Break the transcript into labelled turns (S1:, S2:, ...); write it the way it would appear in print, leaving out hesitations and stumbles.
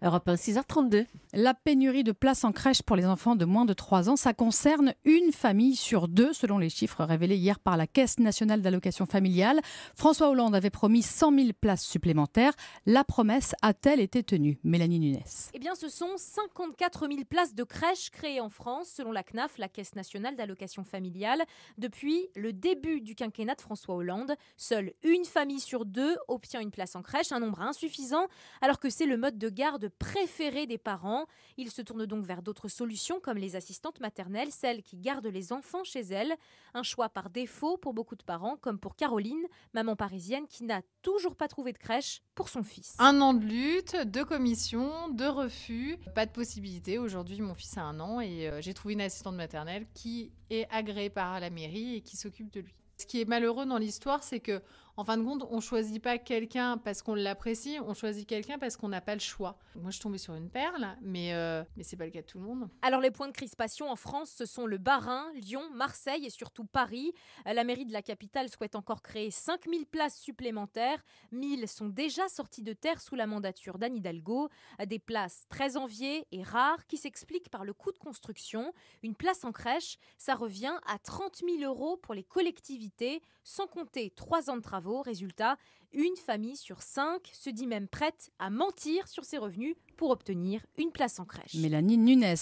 S1: Europe 1, 6h32.
S2: La pénurie de places en crèche pour les enfants de moins de 3 ans, ça concerne une famille sur deux, selon les chiffres révélés hier par la Caisse nationale d'allocation familiale. François Hollande avait promis 100 000 places supplémentaires. La promesse a-t-elle été tenue? Mélanie Nunes.
S3: Eh bien, ce sont 54 000 places de crèche créées en France, selon la CNAF, la Caisse nationale d'allocation familiale. Depuis le début du quinquennat de François Hollande, seule une famille sur deux obtient une place en crèche, un nombre insuffisant, alors que c'est le mode de garde préféré des parents. Ils se tournent donc vers d'autres solutions, comme les assistantes maternelles, celles qui gardent les enfants chez elles. Un choix par défaut pour beaucoup de parents, comme pour Caroline, maman parisienne qui n'a toujours pas trouvé de crèche pour son fils.
S4: 1 an de lutte, de commissions, de refus, pas de possibilité. Aujourd'hui, mon fils a 1 an et j'ai trouvé une assistante maternelle qui est agréée par la mairie et qui s'occupe de lui. Ce qui est malheureux dans l'histoire, c'est que, en fin de compte, on ne choisit pas quelqu'un parce qu'on l'apprécie, on choisit quelqu'un parce qu'on n'a pas le choix. Moi, je suis tombée sur une perle, mais c'est pas le cas de tout le monde.
S3: Alors les points de crispation en France, ce sont le Bas-Rhin, Lyon, Marseille et surtout Paris. La mairie de la capitale souhaite encore créer 5 000 places supplémentaires. 1 000 sont déjà sorties de terre sous la mandature d'Anne Hidalgo. Des places très enviées et rares qui s'expliquent par le coût de construction. Une place en crèche, ça revient à 30 000 € pour les collectivités, sans compter 3 ans de travaux. Résultat, une famille sur 5 se dit même prête à mentir sur ses revenus pour obtenir une place en crèche.
S2: Mélanie Nunes.